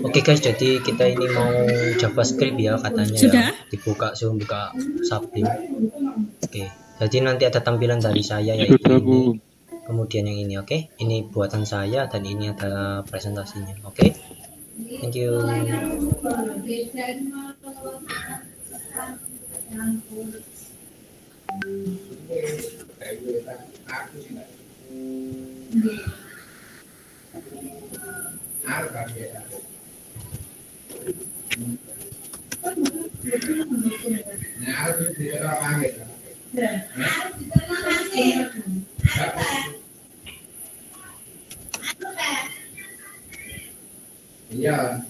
Oke guys, jadi kita ini mau JavaScript ya katanya Sudah? ya. Dibuka buka Sublim. Oke, jadi nanti ada tampilan dari saya yaitu Sudah, ini. Bu. Kemudian yang ini, oke. Ini buatan saya dan ini adalah presentasinya. Oke. Thank you. Iya.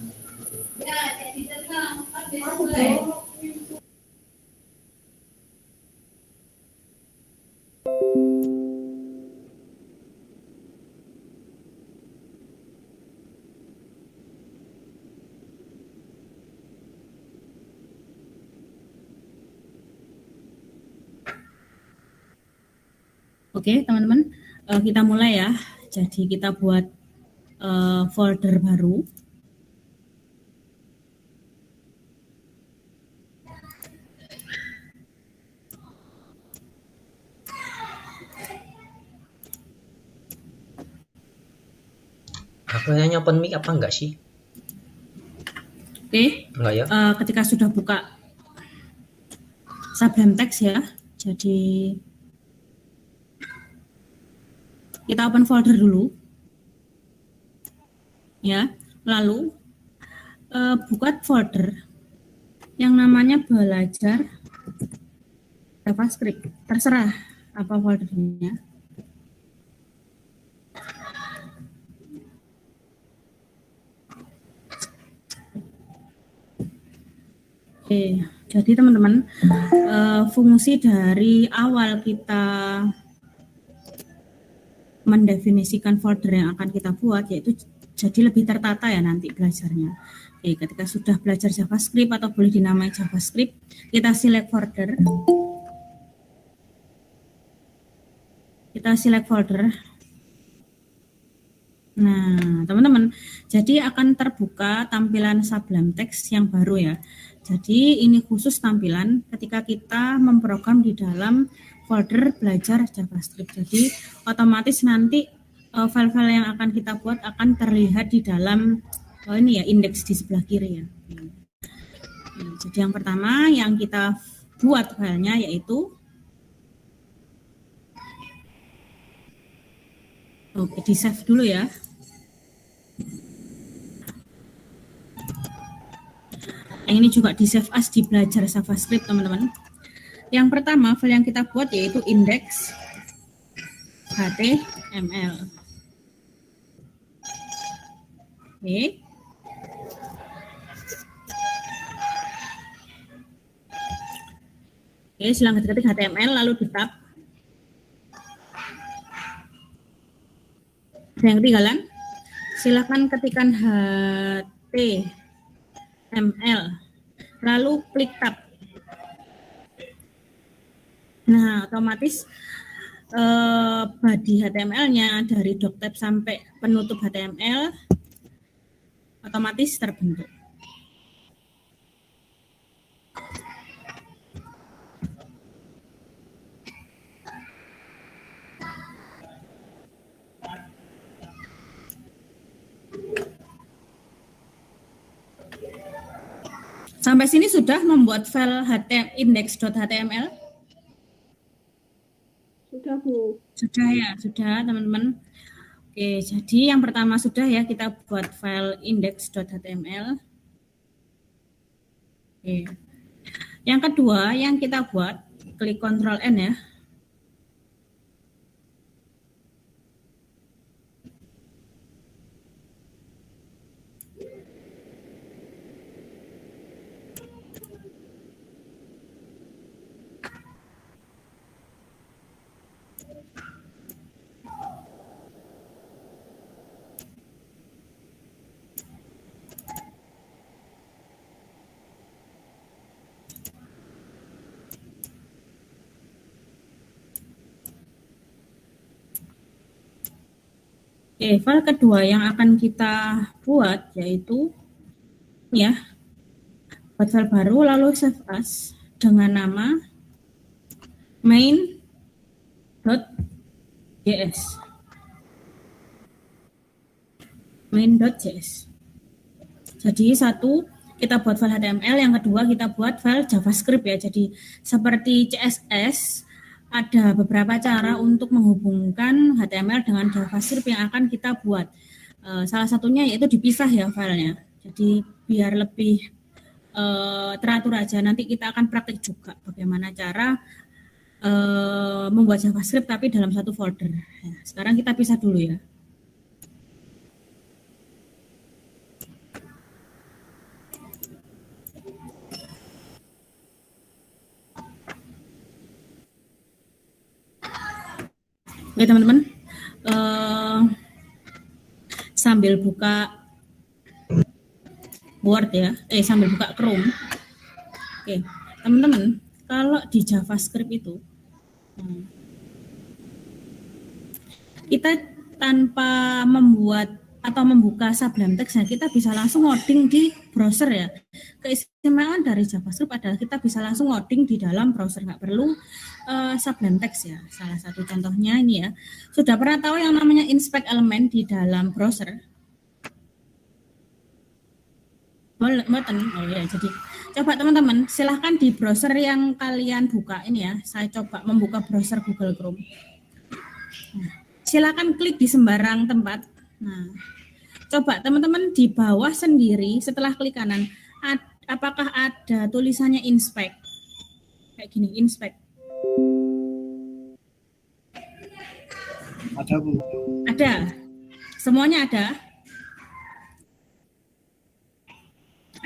Oke, teman-teman, kita mulai ya. Jadi kita buat folder baru. Aku nanya open mic apa enggak sih? Oke, Enggak ya? ketika sudah buka Sublime Text ya, jadi kita open folder dulu, ya. Lalu buka folder yang namanya belajar JavaScript. Terserah apa foldernya. Oke, jadi teman-teman, fungsi dari awal kita mendefinisikan folder yang akan kita buat yaitu jadi lebih tertata ya nanti belajarnya. Oke, ketika sudah belajar JavaScript atau boleh dinamai JavaScript, kita select folder. Kita select folder. Nah, teman-teman, jadi akan terbuka tampilan Sublime Text yang baru ya. Jadi ini khusus tampilan ketika kita memprogram di dalam folder belajar JavaScript. Jadi otomatis nanti file-file yang akan kita buat akan terlihat di dalam ini ya, indeks di sebelah kiri ya. Nah, jadi yang pertama yang kita buat filenya yaitu di save dulu ya. Yang ini juga di save as di belajar JavaScript teman-teman. Yang pertama file yang kita buat yaitu index HTML. Oke. Oke, silahkan ketik HTML lalu di tab. Yang ketinggalan, silakan ketikkan HTML, lalu klik tab. Nah, otomatis body HTML-nya dari doctype sampai penutup HTML otomatis terbentuk. Sampai sini sudah membuat file index.html? Sudah, Bu. Sudah ya, sudah teman-teman. Oke, jadi yang pertama sudah ya kita buat file index.html. Oke. Yang kedua yang kita buat, klik Ctrl N ya. Oke, file kedua yang akan kita buat yaitu ya, buat file baru lalu save as dengan nama main.js. main.js. Jadi satu kita buat file HTML, yang kedua kita buat file JavaScript ya. Jadi seperti CSS ada beberapa cara untuk menghubungkan HTML dengan JavaScript yang akan kita buat. Salah satunya yaitu dipisah ya filenya. Jadi biar lebih teratur aja. Nanti kita akan praktik juga bagaimana cara membuat JavaScript tapi dalam satu folder. Ya, sekarang kita pisah dulu ya. Oke teman-teman, sambil buka Word ya, sambil buka Chrome. Oke, teman-teman, kalau di JavaScript itu kita tanpa membuat atau membuka Sublime Text, ya, kita bisa langsung ngoding di browser ya. Keistimewaan dari JavaScript adalah kita bisa langsung ngoding di dalam browser, nggak perlu Sublime Text ya. Salah satu contohnya ini ya. Sudah pernah tahu yang namanya inspect element di dalam browser? Oh ya, jadi coba teman-teman silahkan di browser yang kalian buka ini ya. Saya coba membuka browser Google Chrome. Nah, silahkan klik di sembarang tempat. Nah, coba teman-teman di bawah sendiri setelah klik kanan, apakah ada tulisannya inspect? Kayak gini, inspect. Ada, Bu. Ada. Semuanya ada?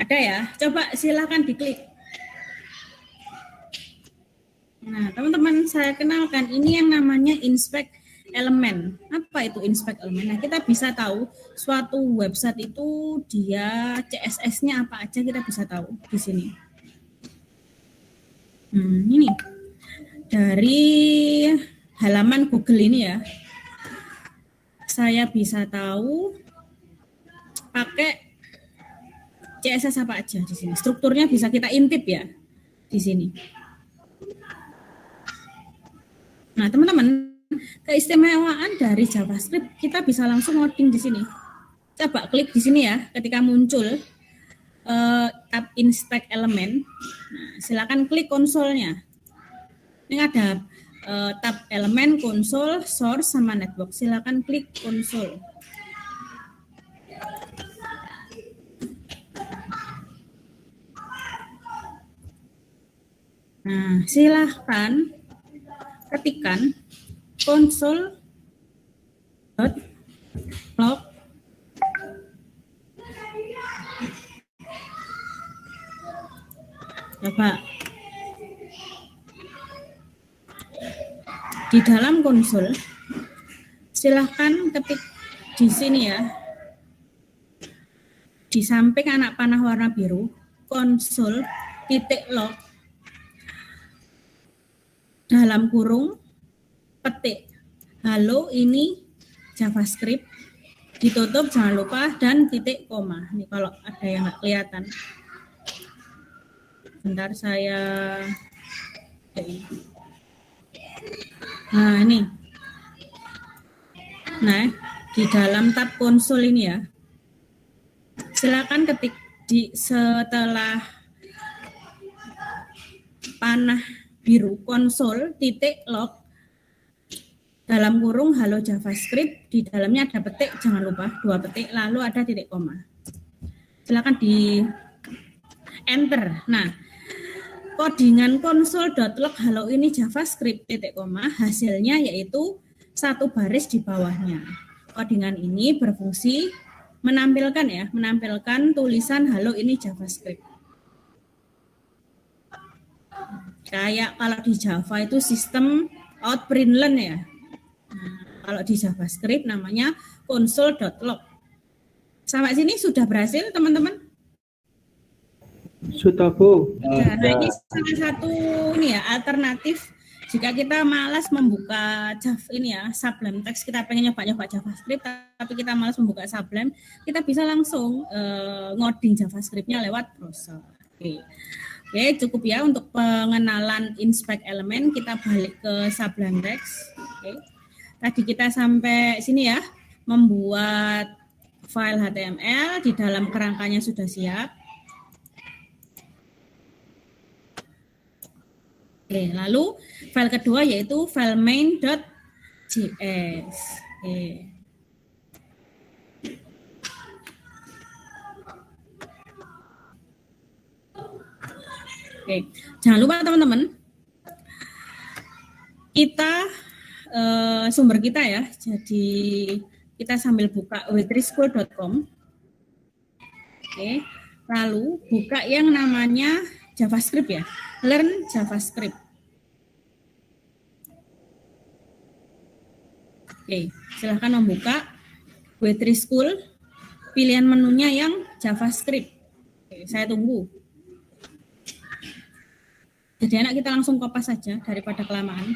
Ada ya? Coba silahkan diklik. Nah, teman-teman saya kenalkan ini yang namanya inspect elemen. Apa itu inspect elemen? Nah, kita bisa tahu suatu website itu dia CSS-nya apa aja kita bisa tahu di sini. Ini dari halaman Google ini ya. Saya bisa tahu pakai CSS apa aja di sini. Strukturnya bisa kita intip ya di sini. Nah, teman-teman, keistimewaan dari JavaScript kita bisa langsung ngoding di sini. Coba klik di sini ya, ketika muncul tab inspect element. Nah, silakan klik konsolnya. Ini ada tab elemen, konsol, source sama network. Silakan klik konsol. Nah, silahkan ketikkan console.log. Coba di dalam konsol, silahkan ketik di sini ya, di samping anak panah warna biru, console.log dalam kurung petik halo ini JavaScript, ditutup jangan lupa dan titik koma. Ini kalau ada yang nggak kelihatan, bentar saya nah ini, nah di dalam tab konsol ini ya, silakan ketik di setelah panah biru konsol titik log dalam kurung halo JavaScript, di dalamnya ada petik jangan lupa 2 petik lalu ada titik koma. Silakan di enter. Nah, codingan console.log halo ini JavaScript titik koma hasilnya yaitu 1 baris di bawahnya. Codingan ini berfungsi menampilkan tulisan halo ini JavaScript. Kayak kalau di Java itu sistem out println ya. Nah, kalau di JavaScript namanya console.log. Sampai sini sudah berhasil teman-teman? Sudah, Bu. Nah, ini salah satu ini ya alternatif Jika kita malas membuka Sublime Text, kita pengen nyoba JavaScript, tapi kita malas membuka Sublime, kita bisa langsung ngoding JavaScript-nya lewat browser. Oke, cukup ya untuk pengenalan inspect elemen. Kita balik ke Sublime Text. Oke. Tadi kita sampai sini ya, membuat file HTML di dalam kerangkanya sudah siap. Oke, lalu file kedua yaitu file main.js. Oke, jangan lupa teman-teman, kita sumber kita ya. Jadi kita sambil buka wetrischool.com. Oke, lalu buka yang namanya JavaScript ya. Learn JavaScript. Oke, silahkan membuka Wetrischool. Pilihan menunya yang JavaScript. Oke, saya tunggu. Jadi anak kita langsung kopas saja daripada kelamaan.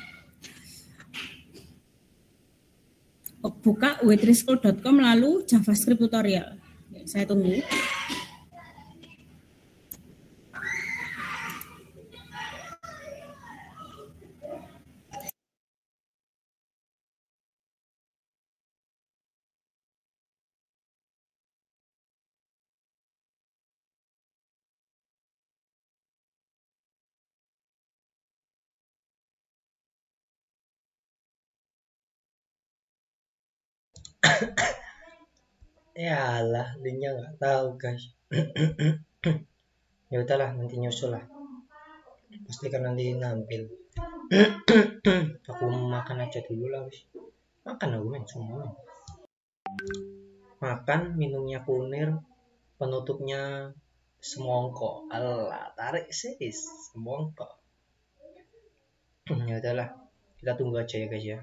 Buka wetrischool.com lalu JavaScript tutorial. Oke, saya tunggu. Yalah, linknya nggak tahu guys. Ya udahlah, nanti nyusul lah. Pasti kan nanti nampil. Aku makan aja dulu lah wis. Makan aku men semua. Makan, minumnya kunir, penutupnya semongko. Allah, tarik sih semongko. Ya udahlah, kita tunggu aja ya guys ya.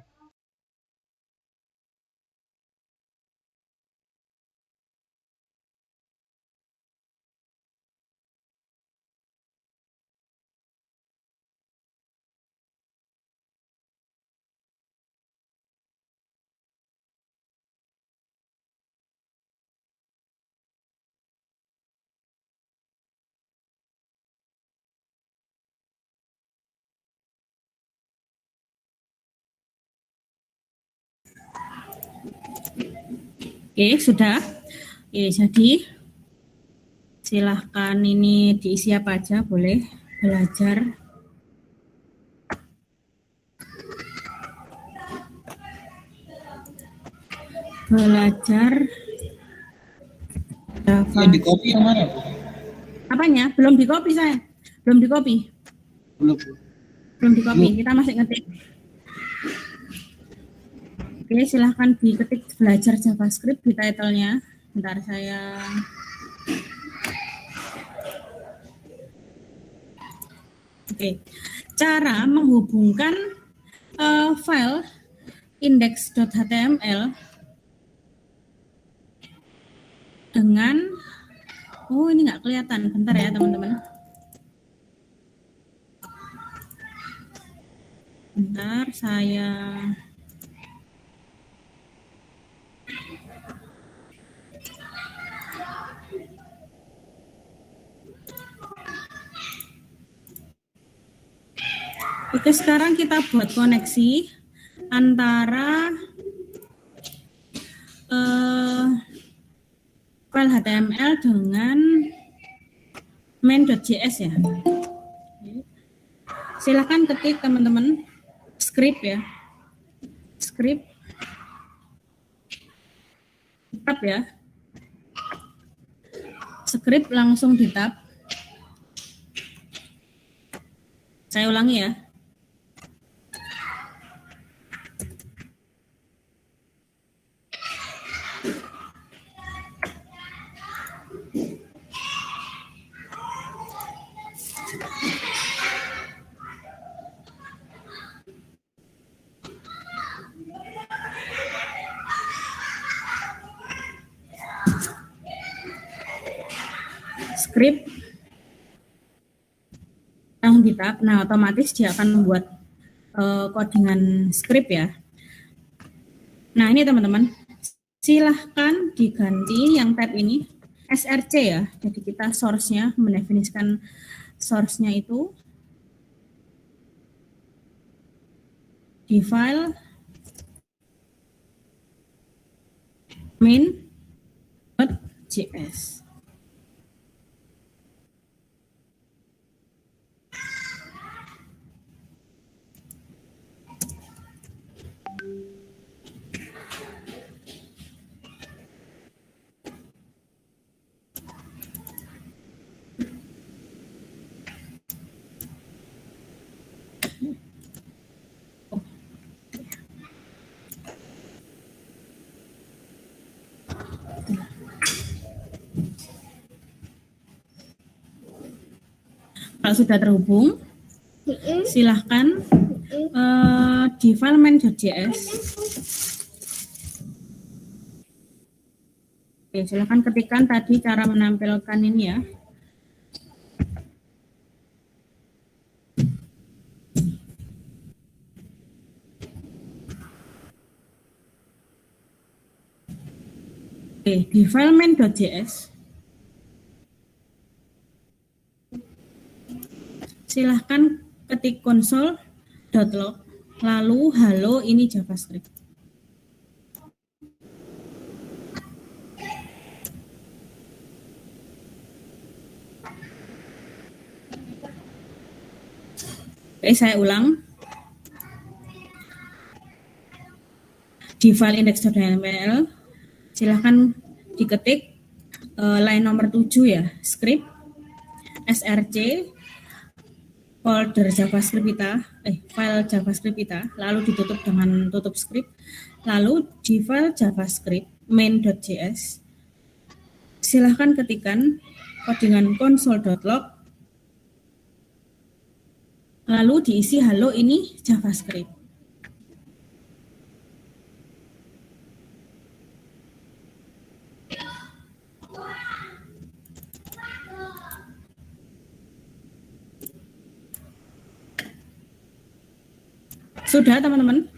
Oke, sudah. Oke, jadi silahkan ini diisi apa aja, boleh belajar. Java. Yang di copy yang mana? Apanya? Belum di copy saya. Belum di copy. Belum di copy. Kita masih ngetik. Oke, silahkan diketik belajar JavaScript di title-nya. Bentar saya. Oke, cara menghubungkan file index.html dengan, ini nggak kelihatan. Bentar ya teman-teman. Bentar, saya. Oke, sekarang kita buat koneksi antara file HTML dengan main.js ya. Silakan ketik teman-teman script ya. Script tab ya. Script langsung di tab. Saya ulangi ya. Script yang di tab, nah otomatis dia akan membuat codingan script ya. Nah ini teman-teman, silahkan diganti yang tab ini src ya. Jadi kita source-nya, mendefinisikan source-nya itu di file main.js. Kalau sudah terhubung, silahkan di file main.js. Oke, silahkan ketikkan tadi cara menampilkan ini ya. Oke, di file main.js silahkan ketik console.log lalu halo ini JavaScript. Oke, saya ulang. Di file index.html silahkan diketik line nomor 7 ya, script src folder JavaScript kita, file JavaScript kita, lalu ditutup dengan tutup script, lalu di file JavaScript main.js, silahkan ketikkan codingan console.log, lalu diisi halo ini JavaScript. Sudah teman-teman?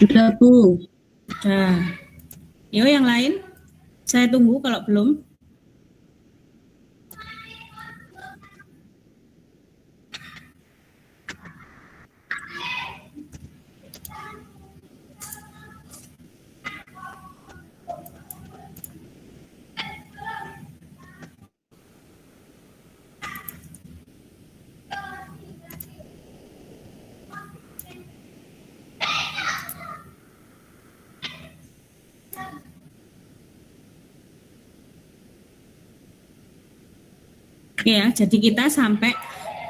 Sudah Bu. Sudah. Yuk yang lain, saya tunggu kalau belum. Oke ya, jadi kita sampai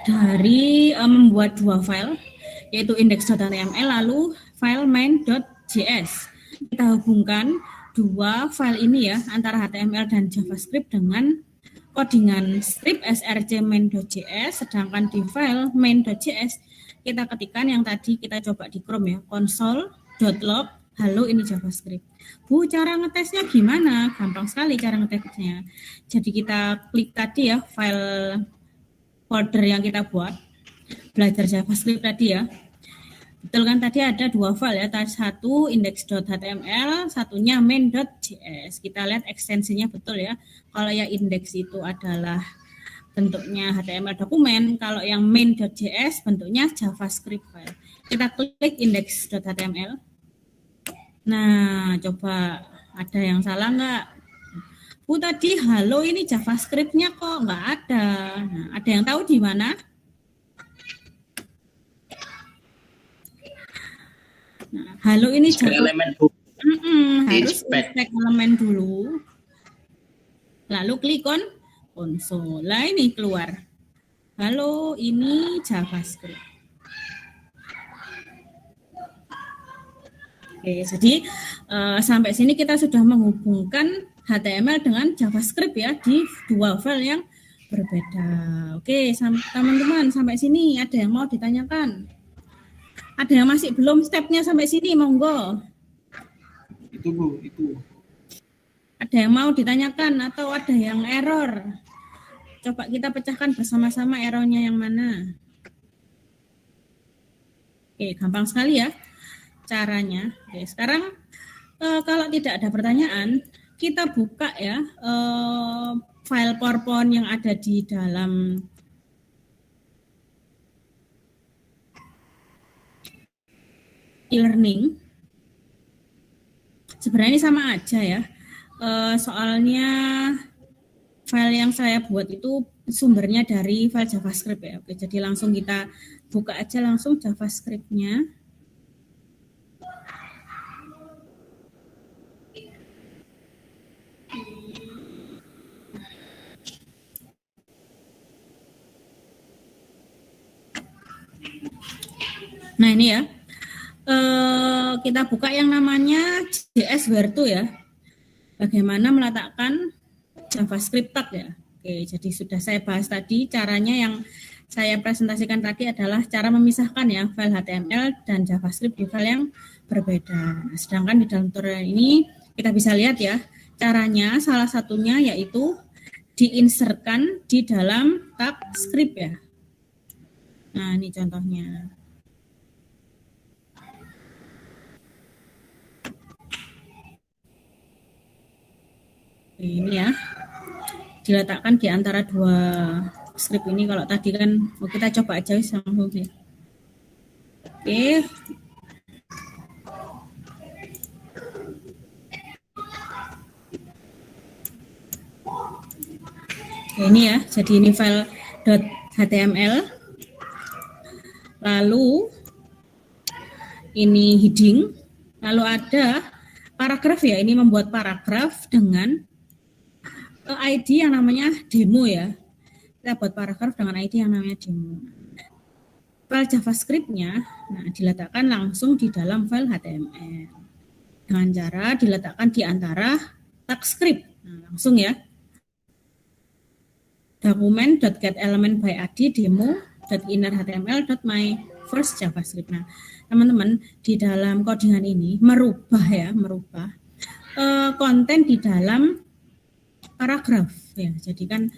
dari membuat dua file, yaitu index.html lalu file main.js. Kita hubungkan dua file ini ya, antara HTML dan JavaScript dengan codingan script src main.js, sedangkan di file main.js kita ketikkan yang tadi kita coba di Chrome ya, console.log halo ini JavaScript. Bu, cara ngetesnya gimana? Gampang sekali cara ngetesnya. Jadi kita klik tadi ya file folder yang kita buat, belajar JavaScript tadi ya. Betul kan tadi ada dua file ya, satu index.html, satunya main.js. Kita lihat ekstensinya betul ya. Kalau yang index itu adalah bentuknya HTML dokumen, kalau yang main.js bentuknya JavaScript file. Kita klik index.html. Nah, coba ada yang salah nggak? Bu, tadi halo ini JavaScript-nya kok nggak ada. Nah, ada yang tahu di mana? Nah, halo ini elemen Bu. Harus inspect elemen dulu. Lalu klik on console. Nah, ini keluar. Halo, ini JavaScript. Oke, jadi sampai sini kita sudah menghubungkan HTML dengan JavaScript ya di dua file yang berbeda. Oke, teman-teman sampai sini ada yang mau ditanyakan? Ada yang masih belum stepnya sampai sini, monggo. Itu Bu, itu. Ada yang mau ditanyakan atau ada yang error? Coba kita pecahkan bersama-sama arrow-nya yang mana. Oke, gampang sekali ya caranya. Oke, sekarang kalau tidak ada pertanyaan, kita buka ya file PowerPoint yang ada di dalam e-learning. Sebenarnya ini sama aja ya. Soalnya file yang saya buat itu sumbernya dari file JavaScript ya. Oke, jadi langsung kita buka aja langsung JavaScript-nya. Nah ini ya, kita buka yang namanya JS Where2 ya. Bagaimana meletakkan JavaScript tag ya. Oke, jadi sudah saya bahas tadi caranya yang saya presentasikan tadi adalah cara memisahkan ya file HTML dan JavaScript di file yang berbeda. Nah, sedangkan di dalam tutorial ini kita bisa lihat ya caranya salah satunya yaitu diinsertkan di dalam tag script ya. Nah ini contohnya. Ini ya diletakkan di antara dua script ini. Kalau tadi kan kita coba aja langsung sih. Oke. Ini ya, jadi ini file .html. Lalu ini heading, lalu ada paragraf ya, ini membuat paragraf dengan ID yang namanya demo ya. Kita buat paragraf dengan ID yang namanya demo. File JavaScript-nya diletakkan langsung di dalam file HTML. Dengan cara diletakkan di antara tag script. Nah, langsung ya. Document.getElementById demo.innerhtml.myFirstJavaScript. Nah, teman-teman di dalam codingan ini merubah konten di dalam paragraf ya. Jadi kan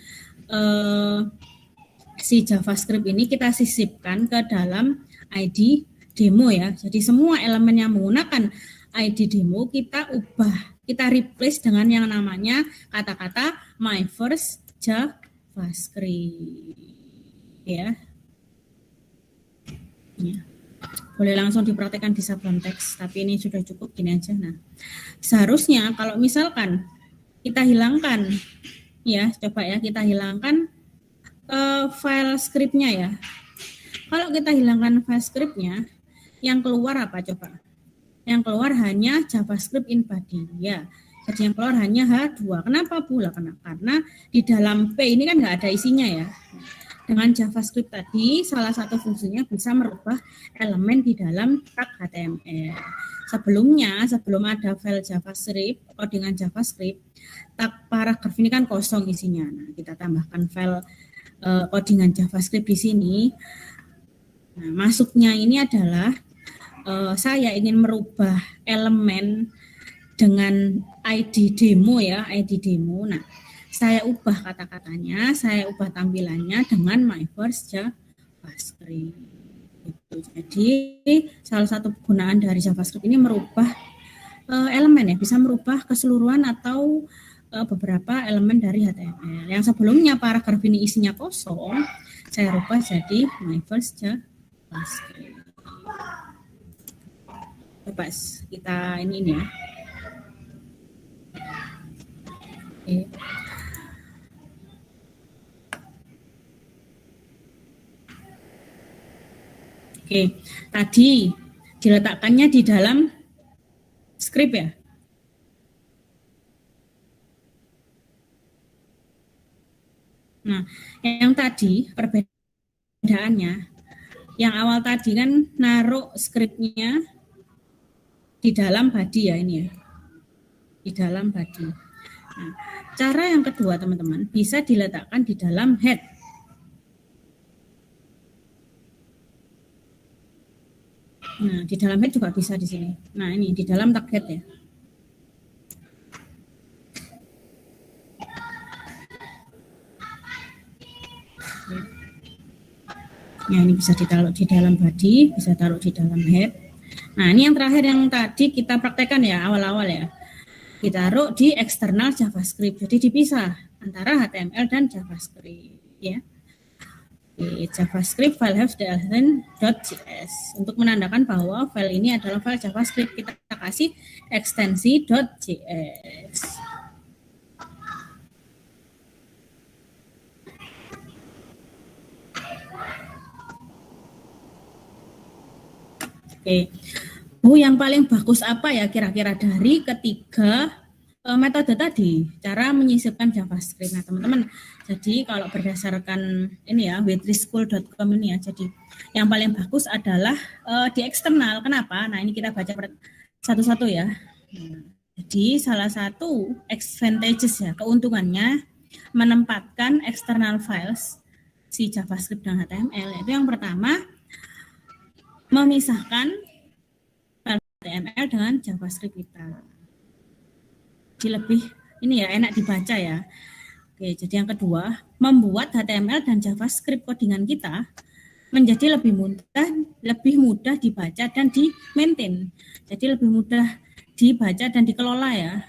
si JavaScript ini kita sisipkan ke dalam ID demo ya. Jadi semua elemen yang menggunakan ID demo kita ubah, kita replace dengan yang namanya kata-kata my first JavaScript ya. Ya. Boleh langsung dipraktekkan di sablon teks, tapi ini sudah cukup gini aja. Nah, seharusnya kalau misalkan kita hilangkan ya, coba ya kita hilangkan file scriptnya ya. Kalau kita hilangkan file scriptnya, yang keluar apa coba? Yang keluar hanya JavaScript in body ya. Jadi yang keluar hanya H2. Kenapa pula? Karena di dalam P ini kan nggak ada isinya ya. Dengan JavaScript tadi, salah satu fungsinya bisa merubah elemen di dalam tag HTML. Sebelumnya, sebelum ada file JavaScript, codingan JavaScript, tag paragraf ini kan kosong isinya. Nah, kita tambahkan file codingan JavaScript di sini. Nah, masuknya ini adalah saya ingin merubah elemen dengan ID demo ya, ID demo. Nah, saya ubah kata-katanya, saya ubah tampilannya dengan my first JavaScript. Jadi salah satu penggunaan dari JavaScript ini merubah elemen ya, bisa merubah keseluruhan atau beberapa elemen dari HTML. Yang sebelumnya paragraf ini isinya kosong, saya rubah jadi my first JavaScript. Coba kita ini ya. Oke. Oke, tadi diletakkannya di dalam script ya. Nah, yang tadi perbedaannya, yang awal tadi kan naruh scriptnya di dalam body ya ini ya, di dalam body. Nah, cara yang kedua teman-teman bisa diletakkan di dalam head. Nah, di dalam head juga bisa di sini. Nah, ini di dalam tag head ya. Ya, ini bisa ditaruh di dalam body, bisa taruh di dalam head. Nah, ini yang terakhir yang tadi kita praktekkan ya awal-awal ya. Ditaruh di eksternal JavaScript. Jadi dipisah antara HTML dan JavaScript ya. Di JavaScript file helps.js untuk menandakan bahwa file ini adalah file JavaScript, kita kasih ekstensi .js. Oke, Bu, yang paling bagus apa ya kira-kira dari ketiga metode tadi, cara menyisipkan JavaScript. Nah, teman-teman, jadi kalau berdasarkan ini ya, wetrischool.com ini ya, jadi yang paling bagus adalah di eksternal. Kenapa? Nah, ini kita baca satu-satu ya. Jadi salah satu advantages ya, keuntungannya menempatkan external files si JavaScript dan HTML. Itu yang pertama, memisahkan file HTML dengan JavaScript kita. Jadi lebih ini ya enak dibaca ya. Oke, jadi yang kedua, membuat HTML dan JavaScript codingan kita menjadi lebih mudah dibaca dan di-maintain. Jadi lebih mudah dibaca dan dikelola ya.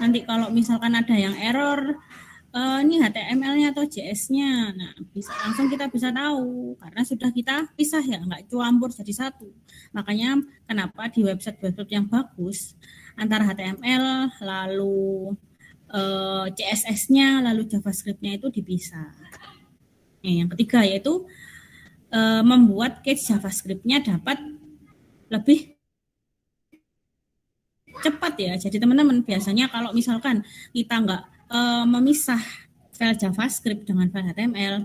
Nanti kalau misalkan ada yang error, ini HTML-nya atau JS-nya, nah langsung kita bisa tahu karena sudah kita pisah ya, nggak campur jadi satu. Makanya kenapa di website-website yang bagus antara HTML lalu CSS-nya lalu JavaScript-nya itu dipisah. Nah, yang ketiga yaitu membuat case JavaScript-nya dapat lebih cepat ya. Jadi teman-teman biasanya kalau misalkan kita nggak memisah file JavaScript dengan file HTML,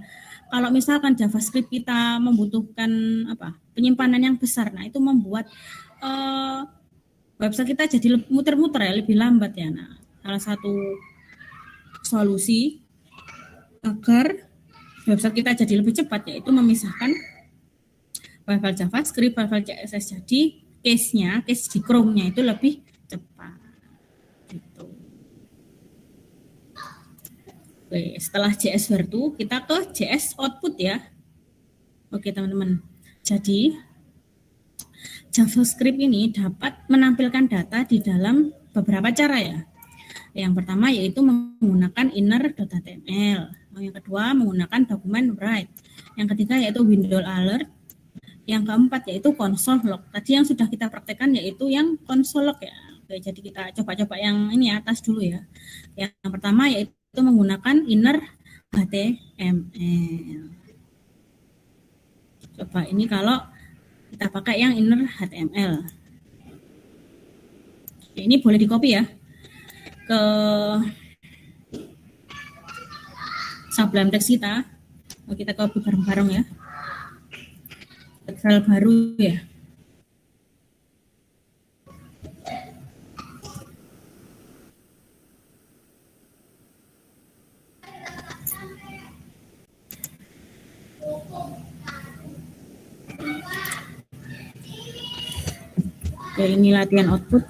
kalau misalkan JavaScript kita membutuhkan penyimpanan yang besar, nah itu membuat website kita jadi muter-muter ya, lebih lambat ya. Nah, salah satu solusi agar website kita jadi lebih cepat yaitu memisahkan file-file JavaScript, file-file CSS. Jadi case di Chrome-nya itu lebih cepat. Gitu. Oke, setelah JS Vertu, kita ke JS Output ya. Oke teman-teman, jadi JavaScript ini dapat menampilkan data di dalam beberapa cara ya. Yang pertama yaitu menggunakan inner.html. Yang kedua menggunakan dokumen write. Yang ketiga yaitu window alert. Yang keempat yaitu console log. Tadi yang sudah kita praktekkan yaitu yang console log ya. Oke, jadi kita coba-coba yang ini atas dulu ya. Yang pertama yaitu menggunakan inner HTML. Coba ini kalau kita pakai yang inner HTML. Ini boleh di copy ya ke Sublime Text kita. Kita copy bareng-bareng ya. File baru ya. Oke, ini latihan output.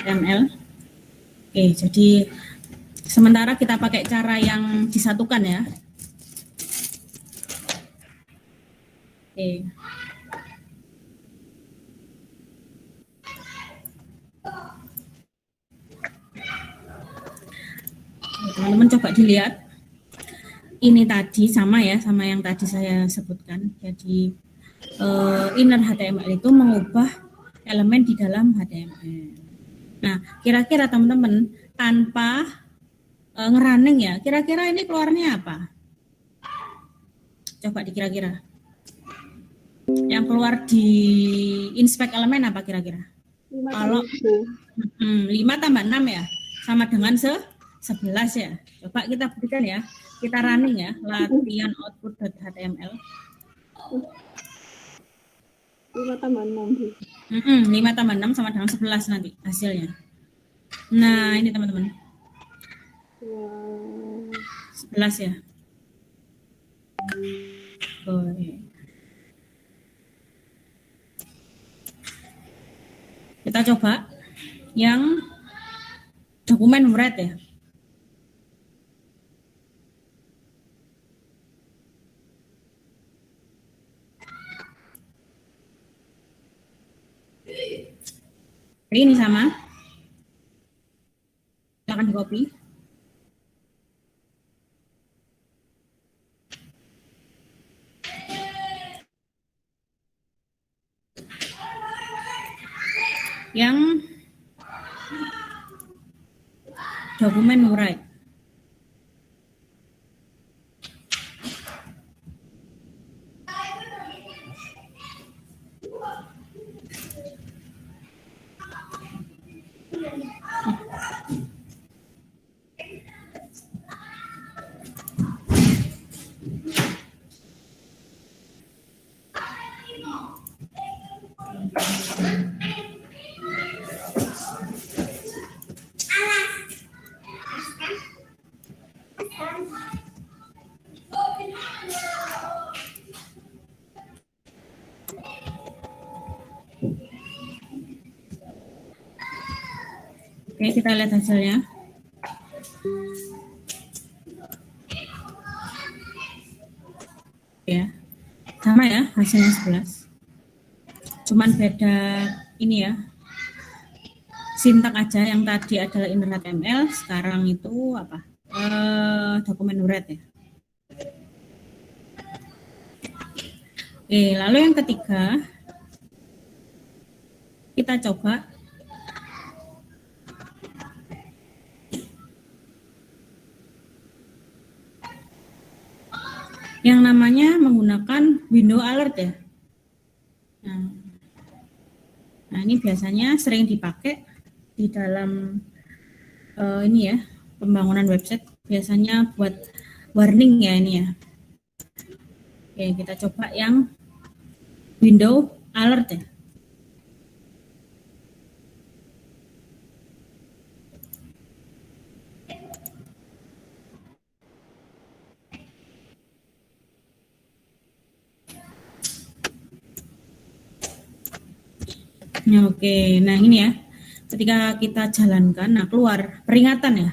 HTML. Oke, jadi sementara kita pakai cara yang disatukan ya. Oke. Teman-teman coba dilihat. Ini tadi sama ya, sama yang tadi saya sebutkan. Jadi inner HTML itu mengubah elemen di dalam HTML. Nah, kira-kira teman-teman tanpa ngerunning ya, kira-kira ini keluarnya apa? Coba dikira-kira. Yang keluar di inspect elemen apa kira-kira? Kalau 5 tambah 6 ya, sama dengan 11 ya. Coba kita berikan ya, kita running ya, latihan output.html. 5 tambah 6. 5 tambah 6 sama dengan 11 nanti hasilnya. Nah, ini teman-teman. 11 ya. Oke. Kita coba yang dokumen write ya. Oke, ini sama. Silakan di copy. Yang dokumen write. Oke, kita lihat hasilnya. Ya, sama ya hasilnya 11. Cuman beda ini ya, sintak aja. Yang tadi adalah inner HTML, sekarang itu apa? Dokumen write ya. Oke, lalu yang ketiga kita coba yang namanya menggunakan window alert ya. Nah, ini biasanya sering dipakai di dalam ini ya, pembangunan website, biasanya buat warning ya ini ya. Oke, kita coba yang window alert ya. Oke, nah ini ya, ketika kita jalankan, nah keluar peringatan ya.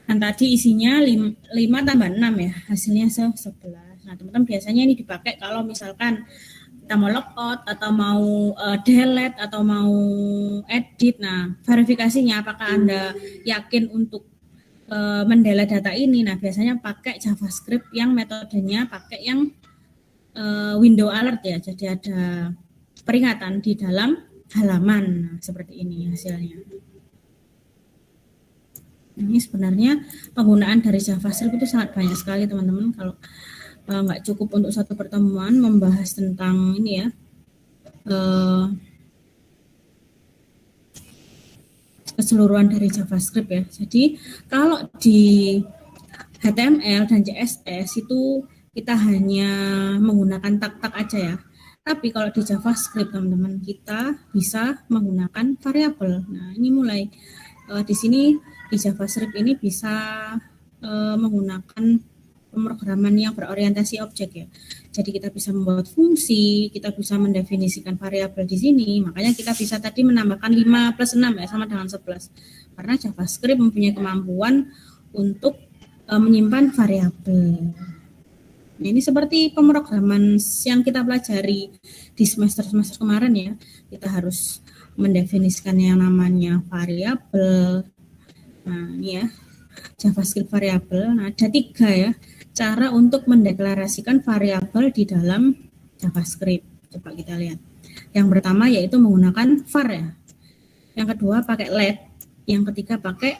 Kan tadi isinya 5 tambah 6 ya, hasilnya 11. Nah teman-teman biasanya ini dipakai kalau misalkan kita mau logout atau mau delete atau mau edit. Nah verifikasinya apakah Anda yakin untuk mendelete data ini. Nah biasanya pakai JavaScript yang metodenya pakai yang window alert ya, jadi ada peringatan di dalam halaman. Nah, seperti ini hasilnya. Ini sebenarnya penggunaan dari JavaScript itu sangat banyak sekali teman-teman. Kalau nggak cukup untuk satu pertemuan membahas tentang ini ya, keseluruhan dari JavaScript ya. Jadi kalau di HTML dan CSS itu kita hanya menggunakan tag-tag aja ya. Tapi kalau di JavaScript teman-teman kita bisa menggunakan variabel. Nah ini mulai di sini di JavaScript ini bisa menggunakan pemrograman yang berorientasi objek ya. Jadi kita bisa membuat fungsi, kita bisa mendefinisikan variabel di sini. Makanya kita bisa tadi menambahkan 5 plus 6 ya sama dengan 11. Karena JavaScript mempunyai kemampuan untuk menyimpan variabel. Nah, ini seperti pemrograman yang kita pelajari di semester-semester kemarin ya. Kita harus mendefinisikan yang namanya variabel. Nah, ini ya, JavaScript variabel. Nah, ada 3 ya cara untuk mendeklarasikan variabel di dalam JavaScript. Coba kita lihat. Yang pertama yaitu menggunakan var ya. Yang kedua pakai let. Yang ketiga pakai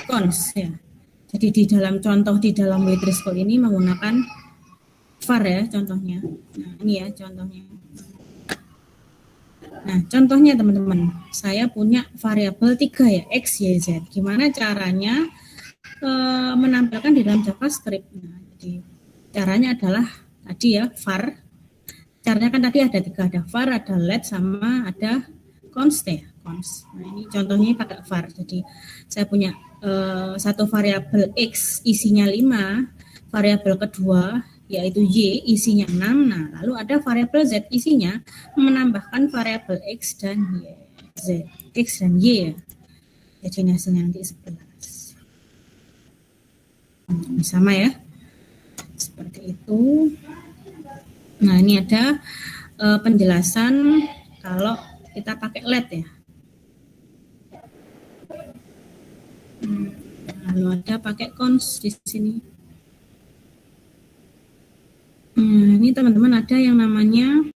const ya. Jadi di dalam contoh di dalam Waitress ini menggunakan var ya contohnya. Nah ini ya contohnya. Nah contohnya teman-teman, saya punya variabel 3 ya, x, y, z. Gimana caranya menampilkan di dalam JavaScript? Nah, jadi caranya adalah tadi ya var. Caranya kan tadi ada 3, ada var, ada let, sama ada const ya. Const. Nah ini contohnya pakai var. Jadi saya punya satu variabel x isinya 5, variabel kedua yaitu y isinya 6. Nah, lalu ada variabel z isinya menambahkan variabel x dan y. Z, x dan y ya. Jadi hasilnya nanti 11. Sama ya. Seperti itu. Nah, ini ada penjelasan kalau kita pakai let ya. Lalu ada pakai cons di sini. Ini teman-teman ada yang namanya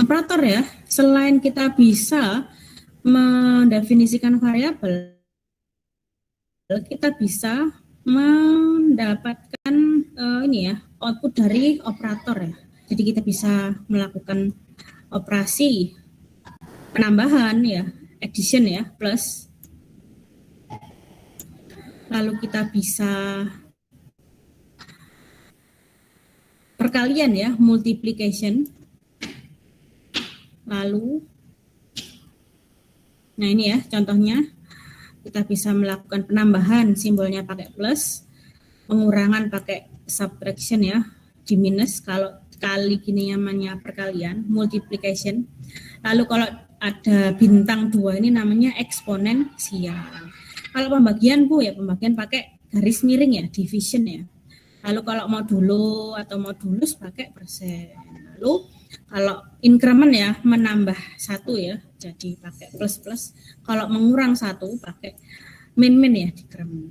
operator ya. Selain kita bisa mendefinisikan variabel, kita bisa mendapatkan ini ya, output dari operator ya. Jadi kita bisa melakukan operasi penambahan ya, addition ya, plus. Lalu kita bisa perkalian ya, multiplication. Lalu, nah ini ya contohnya, kita bisa melakukan penambahan, simbolnya pakai plus, pengurangan pakai subtraction ya, di minus, kalau kali gini namanya perkalian, multiplication. Lalu kalau ada bintang 2 ini namanya eksponensial. Kalau pembagian Bu ya, pembagian pakai garis miring ya, division ya. Lalu kalau modulo atau modulus pakai persen. Lalu kalau increment ya, menambah 1 ya, jadi pakai plus plus. Kalau mengurang 1 pakai min ya, decrement.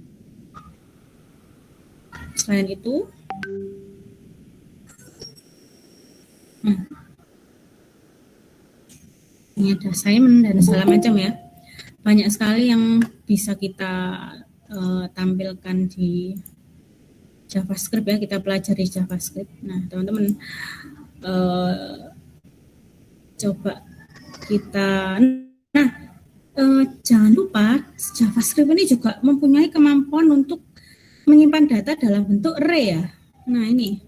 Selain itu, ini ada assignment dan segala macam ya. Banyak sekali yang bisa kita tampilkan di JavaScript ya, kita pelajari JavaScript. Nah, teman-teman coba kita, jangan lupa JavaScript ini juga mempunyai kemampuan untuk menyimpan data dalam bentuk array ya. Nah ini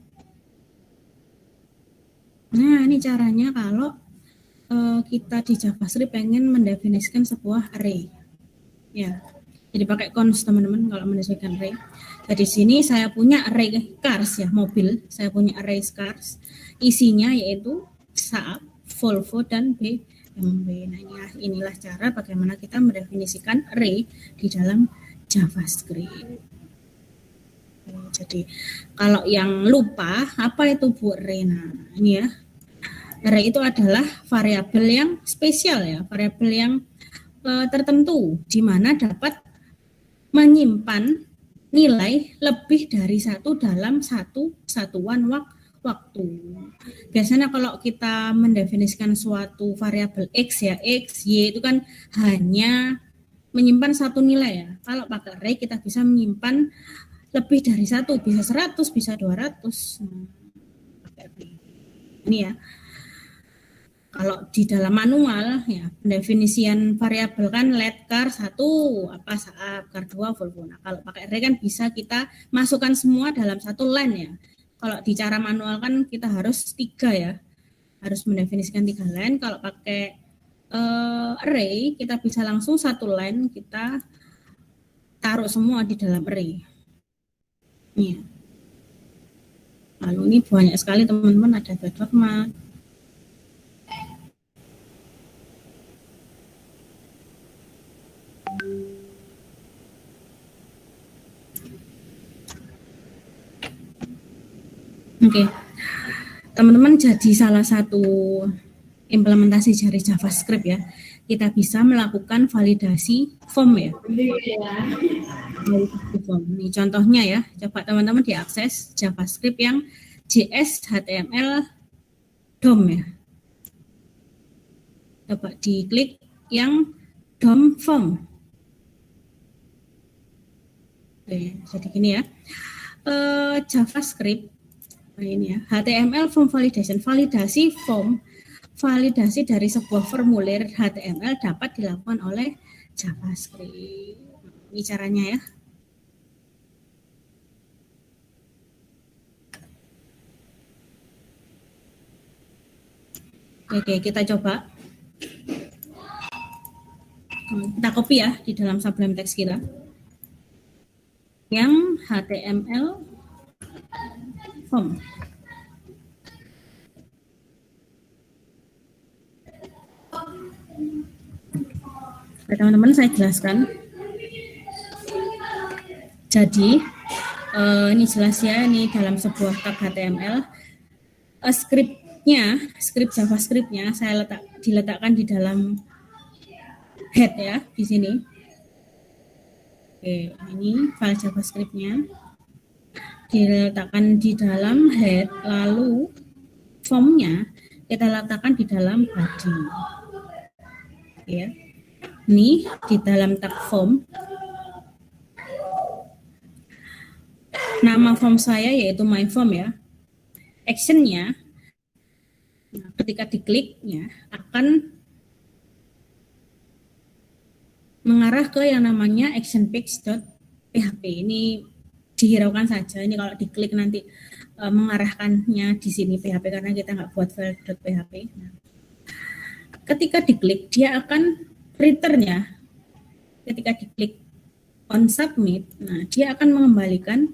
caranya kalau kita di JavaScript pengen mendefinisikan sebuah array ya. Jadi pakai cons teman-teman kalau mendefinisikan array. Jadi sini saya punya array cars ya, mobil. Saya punya array cars. Isinya yaitu Saab, Volvo dan BMW. Nah inilah cara bagaimana kita mendefinisikan array di dalam JavaScript. Jadi kalau yang lupa apa itu Bu array? Nah ini ya, array itu adalah variabel yang spesial ya, variabel yang tertentu di mana dapat menyimpan nilai lebih dari 1 dalam satu satuan waktu. Biasanya kalau kita mendefinisikan suatu variabel X ya, X, Y itu kan hanya menyimpan satu nilai ya. Kalau pakai array kita bisa menyimpan lebih dari 1, bisa 100, bisa 200. Ini ya. Kalau di dalam manual ya, pendefinisian variabel kan let car 1, apa Saab, car 2, Volvo. Nah, kalau pakai array kan bisa kita masukkan semua dalam satu line ya. Kalau di cara manual kan kita harus 3 ya. Harus mendefinisikan 3 line. Kalau pakai array kita bisa langsung satu line kita taruh semua di dalam array. Nih. Lalu ini banyak sekali teman-teman, ada format. Oke, teman-teman, jadi salah satu implementasi dari JavaScript ya, kita bisa melakukan validasi form ya. Ini contohnya ya, coba teman-teman diakses JavaScript yang JS HTML DOM ya. Coba diklik yang DOM form. Oke, jadi gini ya, JavaScript. Nah ini ya, HTML form validation, validasi form, validasi dari sebuah formulir HTML dapat dilakukan oleh JavaScript. Ini caranya ya. Oke, kita coba. Kita copy ya di dalam Sublime Text kita. Yang HTML form. Teman-teman, saya jelaskan. Jadi ini jelas ya, ini dalam sebuah tag HTML, script script JavaScript-nya saya diletakkan di dalam head ya, di sini. Oke, ini file JavaScript-nya diletakkan di dalam head, lalu form-nya kita letakkan di dalam body. Ya. Ini di dalam tag form. Nama form saya yaitu my form ya. Action-nya ketika dikliknya akan mengarah ke yang namanya actionpage.php. Ini dihiraukan saja. Ini kalau diklik nanti mengarahkannya di sini PHP karena kita nggak buat file.php. Nah, ketika diklik dia akan return ya. Ketika diklik on submit, nah dia akan mengembalikan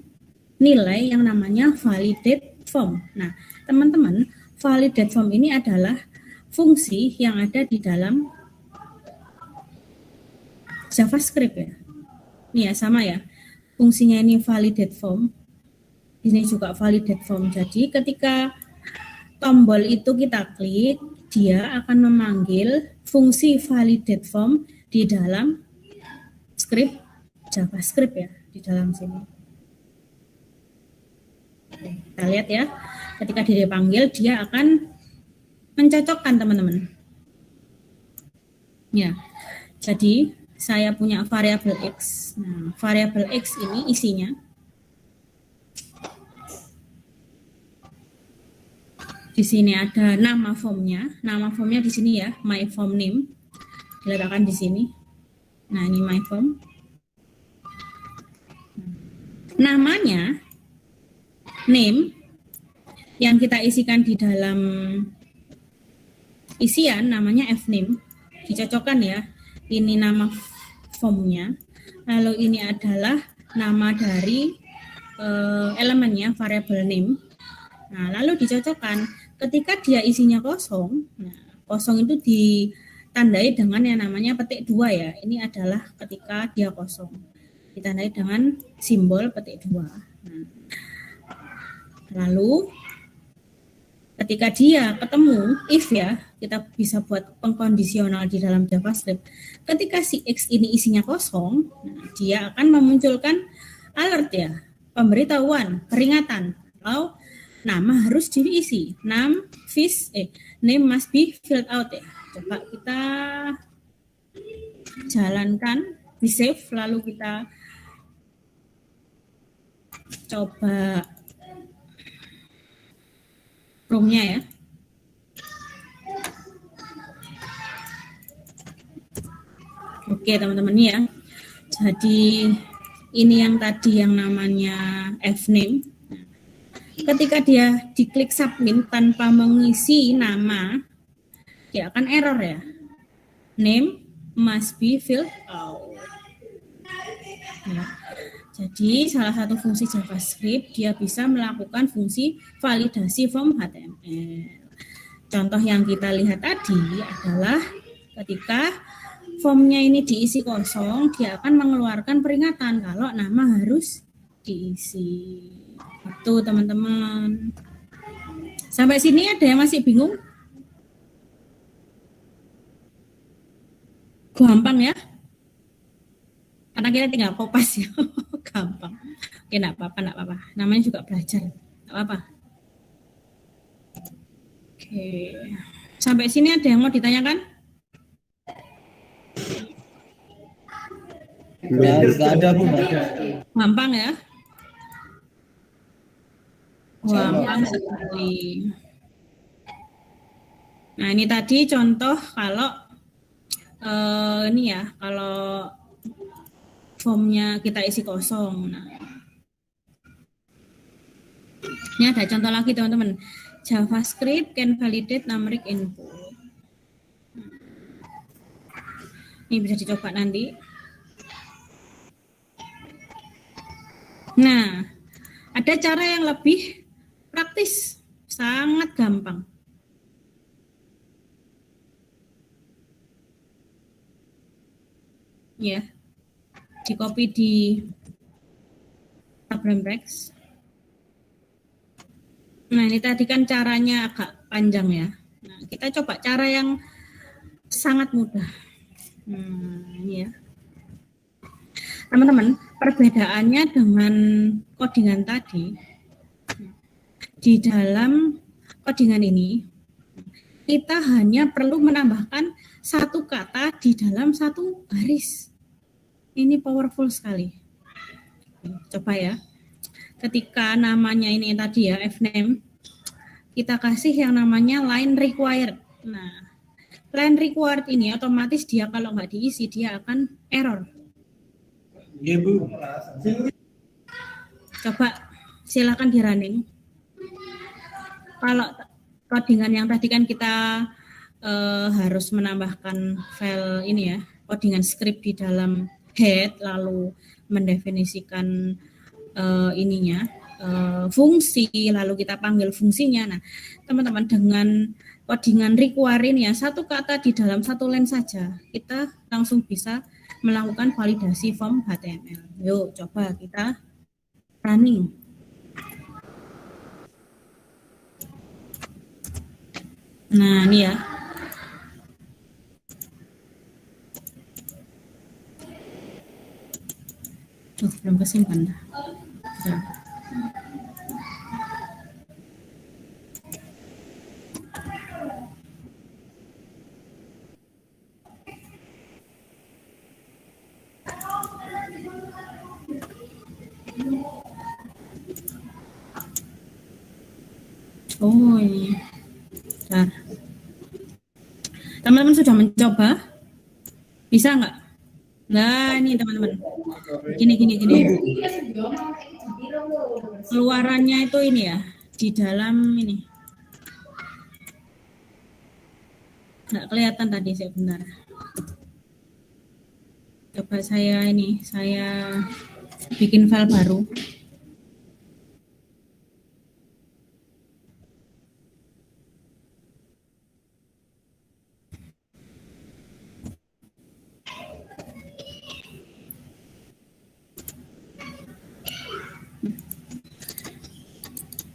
nilai yang namanya validate form. Nah, teman-teman, validate form ini adalah fungsi yang ada di dalam JavaScript ya. Ini ya sama ya. Fungsinya ini validate form. Ini juga validate form. Jadi ketika tombol itu kita klik, dia akan memanggil fungsi validate form di dalam script JavaScript ya, di dalam sini. Kita lihat ya, ketika dia dipanggil, dia akan mencocokkan teman-teman. Ya, jadi saya punya variabel X. Nah, variabel X ini isinya di sini ada nama formnya. Nama formnya di sini ya, my form name. Diletakkan di sini. Nah, ini my form. Namanya name yang kita isikan di dalam isian namanya fname. Dicocokkan ya. Ini nama formnya. Lalu ini adalah nama dari elemennya variabel name. Nah, lalu dicocokkan ketika dia isinya kosong. Nah, kosong itu ditandai dengan yang namanya petik 2 ya. Ini adalah ketika dia kosong. Ditandai dengan simbol petik 2. Nah, lalu ketika dia ketemu if ya, kita bisa buat pengkondisional di dalam JavaScript. Ketika si X ini isinya kosong, nah, dia akan memunculkan alert ya, pemberitahuan, peringatan kalau nama harus diisi. Name must be filled out ya. Coba kita jalankan, di save, lalu kita coba Chrome-nya ya. Oke teman-teman ya. Jadi ini yang tadi yang namanya fname. Ketika dia diklik submit tanpa mengisi nama, dia akan error ya. Name must be filled out. Ya. Jadi salah satu fungsi JavaScript dia bisa melakukan fungsi validasi form HTML. Contoh yang kita lihat tadi adalah ketika formnya ini diisi kosong, dia akan mengeluarkan peringatan kalau nama harus diisi. Itu teman-teman. Sampai sini ada yang masih bingung? Gampang ya? Karena kita tinggal kopas ya. Gampang. Oke, enggak apa-apa. Namanya juga belajar. Enggak apa-apa. Oke. Sampai sini ada yang mau ditanyakan? Enggak ada, Bu. Gampang ya? Gampang sekali. Nah, ini tadi contoh kalau ini ya, kalau formnya kita isi kosong. Nah, ini ada contoh lagi teman-teman. JavaScript can validate numeric input. Ini bisa dicoba nanti. Nah, ada cara yang lebih praktis, sangat gampang. Ya, di copy di tab text. Nah, ini tadi kan caranya agak panjang ya. Nah, kita coba cara yang sangat mudah. Ini ya. Teman-teman, perbedaannya dengan codingan tadi, di dalam codingan ini, kita hanya perlu menambahkan satu kata di dalam satu baris. Ini powerful sekali. Coba ya. Ketika namanya ini tadi ya, fname, kita kasih yang namanya line required. Nah, line required ini otomatis dia kalau nggak diisi, dia akan error. Iya, Bu. Coba silakan di running. Kalau codingan yang tadi kan kita harus menambahkan file ini ya, codingan script di dalam head, lalu mendefinisikan ininya, fungsi, lalu kita panggil fungsinya. Nah, teman-teman, dengan codingan require ini ya, satu kata di dalam satu line saja, kita langsung bisa melakukan validasi form HTML. Yuk, coba kita running. Nah, ini ya. Belum kesimpan dah. Oh, ini. Bentar. Teman-teman sudah mencoba? Bisa nggak? Nah, ini teman-teman. Gini. Keluarannya itu ini ya, di dalam ini. Nggak kelihatan tadi sebentar. Coba saya bikin file baru.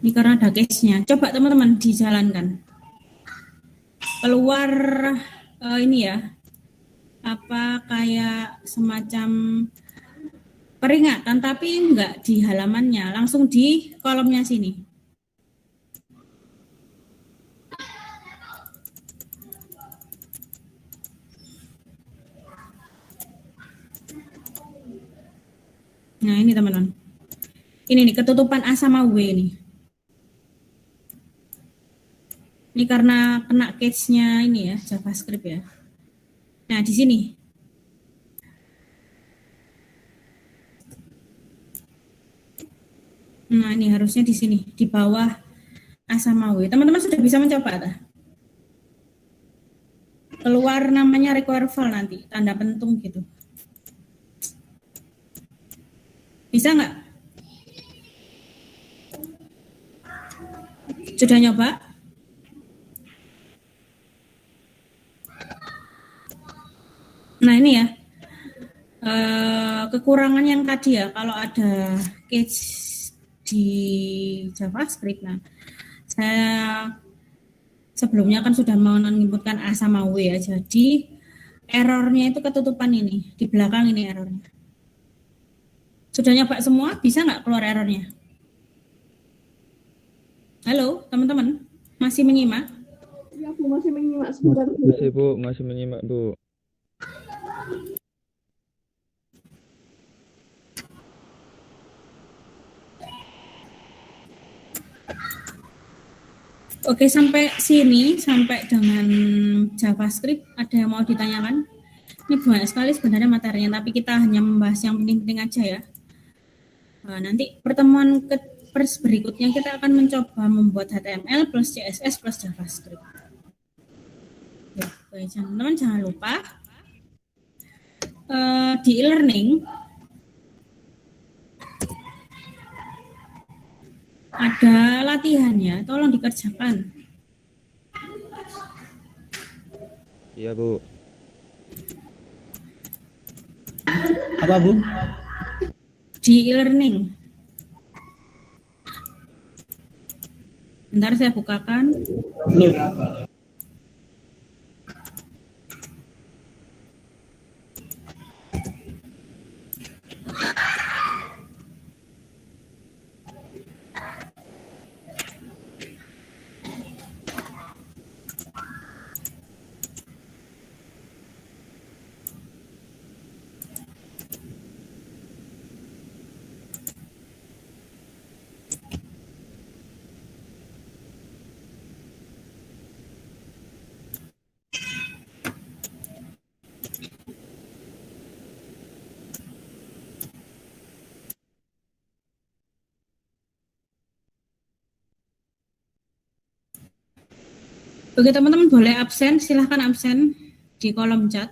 Ini karena ada case-nya. Coba teman-teman dijalankan. Keluar ini ya, apa kayak semacam peringatan, tapi enggak di halamannya, langsung di kolomnya sini. Nah, ini teman-teman. Ini nih ketutupan A sama W ini. Ini karena kena case-nya ini ya, JavaScript ya. Nah, di sini. Nah, ini harusnya di sini, di bawah A sama W. Teman-teman sudah bisa mencoba tak? Keluar namanya require file nanti, tanda pentung gitu. Bisa nggak? Sudah nyoba? Nah, ini ya, kekurangan yang tadi ya, kalau ada case di JavaScript. Nah, saya sebelumnya kan sudah menginputkan A sama W ya, jadi errornya itu ketutupan ini, di belakang ini errornya. Sudah nyoba semua, bisa nggak keluar errornya? Halo, teman-teman, masih menyimak? Ya, aku masih menyimak sebentar. Masih, Bu, masih menyimak, Bu. Oke, sampai sini, sampai dengan JavaScript, ada yang mau ditanyakan? Ini banyak sekali sebenarnya materinya, tapi kita hanya membahas yang penting-penting aja ya. Nah, nanti pertemuan berikutnya kita akan mencoba membuat HTML plus CSS plus JavaScript. Ya, oke, teman-teman jangan lupa di e-learning ada latihannya, tolong dikerjakan. Iya, Bu. Apa, Bu? Di e-learning Bentar saya bukakan. Look. Oke teman-teman boleh absen, silahkan absen di kolom chat.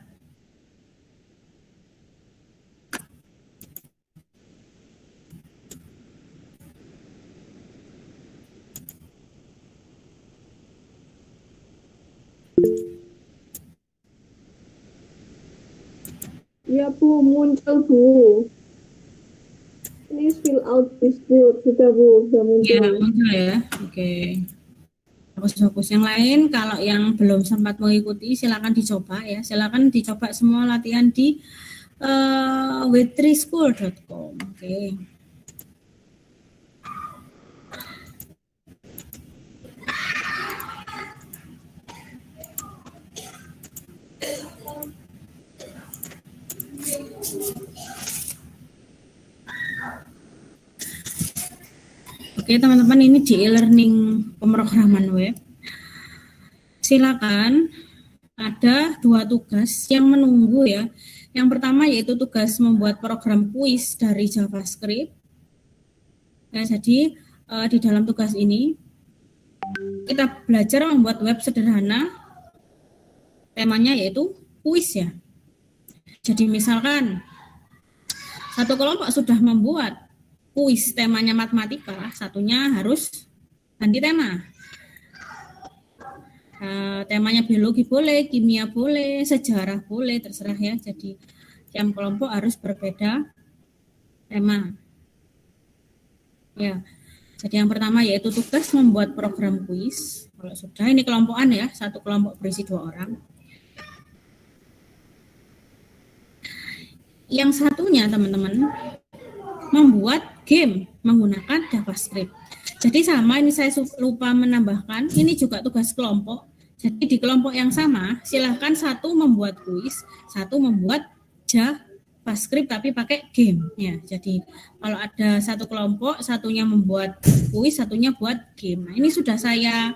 Ya Bu, muncul Bu. Please fill out this field. Sudah Bu, sudah Ya, muncul. muncul ya. Oke. Fokus-fokus yang lain, kalau yang belum sempat mengikuti, silakan dicoba ya. Silakan dicoba semua latihan di w3school.com. Oke. Oke teman-teman, ini di e-learning pemrograman web. Silakan, ada 2 tugas yang menunggu ya. Yang pertama yaitu tugas membuat program kuis dari JavaScript. Nah, jadi di dalam tugas ini kita belajar membuat web sederhana. Temanya yaitu kuis ya. Jadi misalkan satu kelompok sudah membuat kuis temanya matematika, satunya harus ganti tema. Temanya biologi boleh, kimia boleh, sejarah boleh, terserah ya. Jadi tiap kelompok harus berbeda tema. Ya. Jadi yang pertama yaitu tugas membuat program kuis. Kalau sudah, ini kelompokan ya, satu kelompok berisi 2 orang. Yang satunya teman-teman membuat game menggunakan JavaScript. Jadi sama, ini saya lupa menambahkan, ini juga tugas kelompok. Jadi di kelompok yang sama, silahkan satu membuat kuis, satu membuat JavaScript tapi pakai game. Ya, jadi kalau ada satu kelompok, satunya membuat kuis, satunya buat game. Nah, ini sudah saya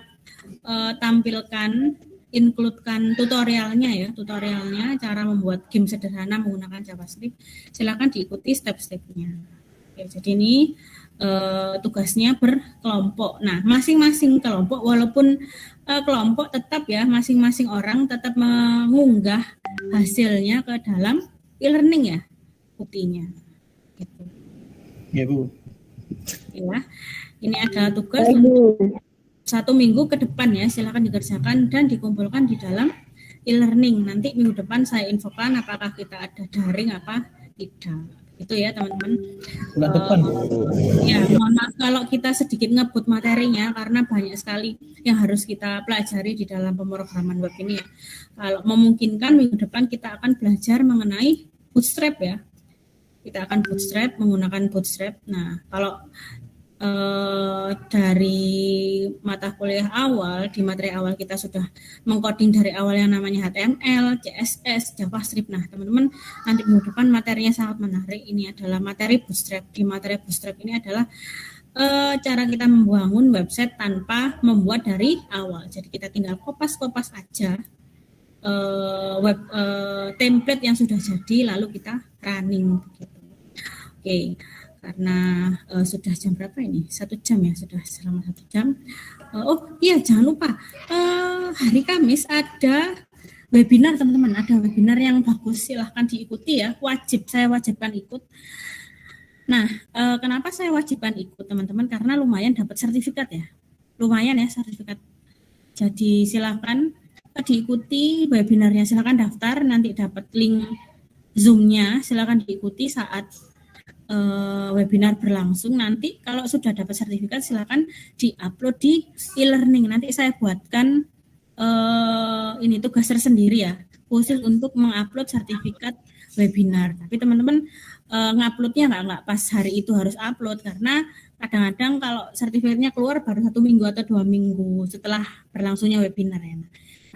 tampilkan, include-kan tutorialnya ya, tutorialnya cara membuat game sederhana menggunakan JavaScript. Silahkan diikuti step-stepnya. Oke, jadi ini tugasnya berkelompok. Nah, masing-masing kelompok, walaupun kelompok tetap ya, masing-masing orang tetap mengunggah hasilnya ke dalam e-learning ya, buktinya. Gitu. Ya Bu. Ya, ini ada tugas 1 minggu ke depan ya, silakan dikerjakan dan dikumpulkan di dalam e-learning. Nanti minggu depan saya infokan apakah kita ada daring apa tidak. Itu ya teman-teman. Bulan depan. Ya, mohon maaf kalau kita sedikit ngebut materinya karena banyak sekali yang harus kita pelajari di dalam pemrograman web ini ya. Kalau memungkinkan minggu depan kita akan belajar mengenai Bootstrap ya. Kita akan Bootstrap, menggunakan Bootstrap. Nah, kalau dari mata kuliah awal, di materi awal kita sudah mengcoding dari awal yang namanya HTML, CSS, JavaScript. Nah, teman-teman nanti minggu depan materinya sangat menarik. Ini adalah materi Bootstrap. Di materi Bootstrap ini adalah cara kita membangun website tanpa membuat dari awal. Jadi kita tinggal kopas-kopas aja web template yang sudah jadi, lalu kita running begitu. Oke. Karena sudah jam berapa ini? 1 jam ya, sudah selama 1 jam. Oh iya, jangan lupa hari Kamis ada webinar teman-teman, ada webinar yang bagus, silahkan diikuti ya, saya wajibkan ikut. Nah, kenapa saya wajibkan ikut teman-teman? Karena lumayan dapat sertifikat ya, lumayan ya sertifikat. Jadi silahkan diikuti webinarnya, silahkan daftar, nanti dapat link Zoom-nya, silahkan diikuti saat webinar berlangsung, nanti kalau sudah dapat sertifikat silakan diupload di e-learning. Nanti saya buatkan ini tugas tersendiri ya, khusus untuk mengupload sertifikat webinar. Tapi teman-teman nguploadnya nggak pas hari itu harus upload, karena kadang-kadang kalau sertifikatnya keluar baru 1 minggu atau 2 minggu setelah berlangsungnya webinar ya.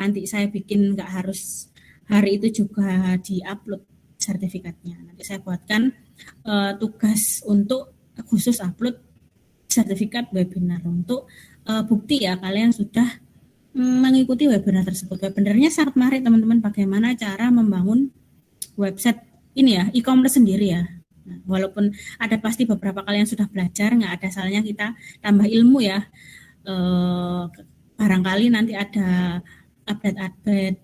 Nanti saya bikin nggak harus hari itu juga diupload sertifikatnya. Nanti saya buatkan tugas untuk khusus upload sertifikat webinar untuk bukti ya kalian sudah mengikuti webinar tersebut. Webinarnya sangat menarik teman-teman, bagaimana cara membangun website ini ya, e-commerce sendiri ya. Nah, walaupun ada pasti beberapa kalian sudah belajar, nggak ada salahnya kita tambah ilmu ya. Barangkali nanti ada update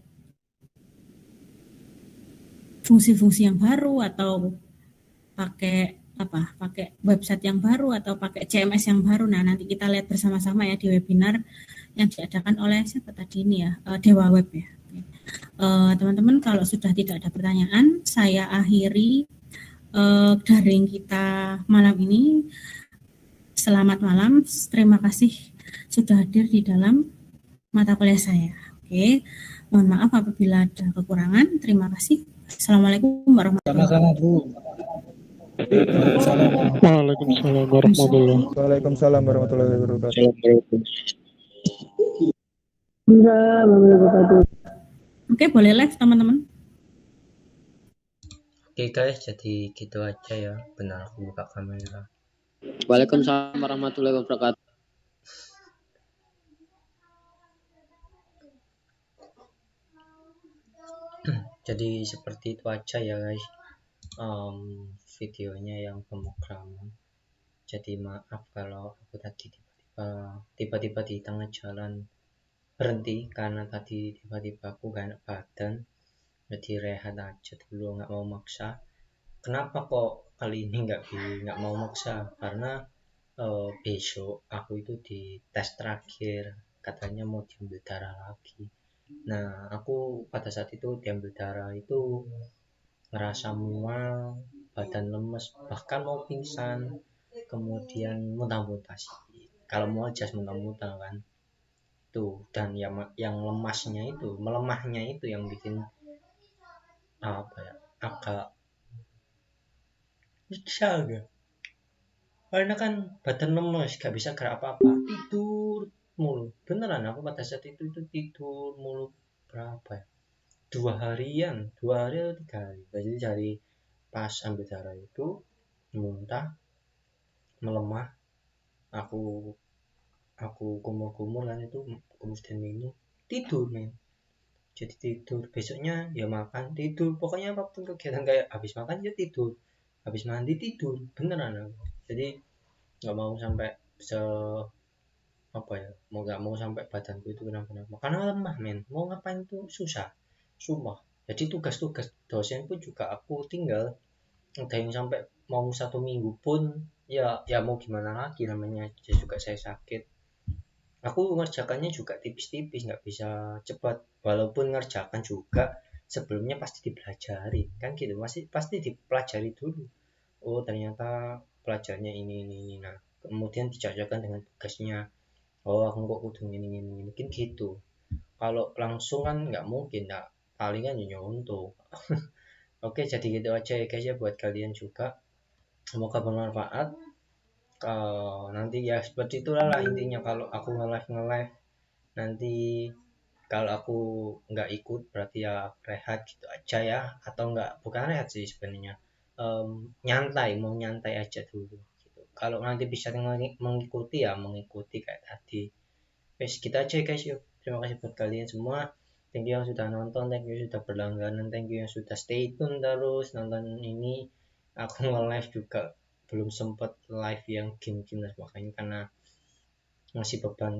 fungsi-fungsi yang baru, atau pakai website yang baru, atau pakai CMS yang baru. Nah, nanti kita lihat bersama-sama ya di webinar yang diadakan oleh siapa tadi ini ya, Dewa Web ya. Teman-teman, kalau sudah tidak ada pertanyaan, saya akhiri daring kita malam ini. Selamat malam, terima kasih sudah hadir di dalam mata kuliah saya. Oke, mohon maaf apabila ada kekurangan. Terima kasih. Assalamualaikum warahmatullahi wabarakatuh. Sama-sama Bu. Waalaikumsalam warahmatullahi wabarakatuh. Waalaikumsalam warahmatullahi wabarakatuh. Oke, boleh live teman-teman. Oke guys, jadi gitu aja ya. Benar, aku buka kamera. Waalaikumsalam warahmatullahi wabarakatuh. Jadi seperti itu aja ya guys, videonya yang pemrograman. Jadi maaf kalau aku tadi tiba-tiba di tengah jalan berhenti, karena tadi tiba-tiba aku gak enak badan, jadi rehat aja dulu, nggak mau maksa. Kenapa kok kali ini nggak mau maksa? Karena besok aku itu di tes terakhir, katanya mau diambil darah lagi. Nah, aku pada saat itu diambil darah itu ngerasa mual, badan lemes, bahkan mau pingsan, kemudian muntah-muntah sih. Kalau mau jas muntah-muntah kan. Tuh, dan yang melemahnya itu yang bikin agak nyesal gak? Karena kan badan lemes, gak bisa gerak apa-apa, tidur mulu. Beneran aku pada saat itu tidur mulu berapa ya? 2 hari atau 3 hari. Jadi dari pas ambil darah itu muntah, melemah, aku kumur-kumur kan, itu kemudian minum, tidur men. Jadi tidur, besoknya ya makan, tidur, pokoknya apapun kegiatan, kayak habis makan ya tidur, habis mandi tidur, beneran aku. Jadi nggak mau sampai nggak mau sampai badanku itu kenapa-napa, karena lemah men. Mau ngapain tuh susah, sumpah. Jadi tugas-tugas dosen pun juga aku tinggal, ada yang sampai mau 1 minggu pun ya mau gimana lagi, namanya juga saya sakit. Aku ngerjakannya juga tipis-tipis, nggak bisa cepat, walaupun ngerjakan juga sebelumnya pasti dipelajari kan gitu, masih pasti dipelajari dulu. Oh ternyata pelajarnya ini. Nah kemudian dicocokkan dengan tugasnya. Oh aku kok kudu ini mungkin gitu. Kalau langsung kan nggak mungkin, nggak, palingan nyontoh. Oke, jadi gitu aja ya guys ya, buat kalian juga, semoga bermanfaat. Nanti ya seperti itulah intinya. Kalau aku nge-live nanti, kalau aku nggak ikut berarti ya rehat gitu aja ya, atau nggak, bukan rehat sih sebenarnya, mau nyantai aja dulu gitu. Kalau nanti bisa mengikuti ya mengikuti kayak tadi. Wes kita aja guys yuk. Terima kasih buat kalian semua. Thank you yang sudah nonton, thank you yang sudah berlangganan, thank you yang sudah stay tune terus nonton ini. Aku nge-live juga belum sempat live yang game-game dan sebagainya karena masih beban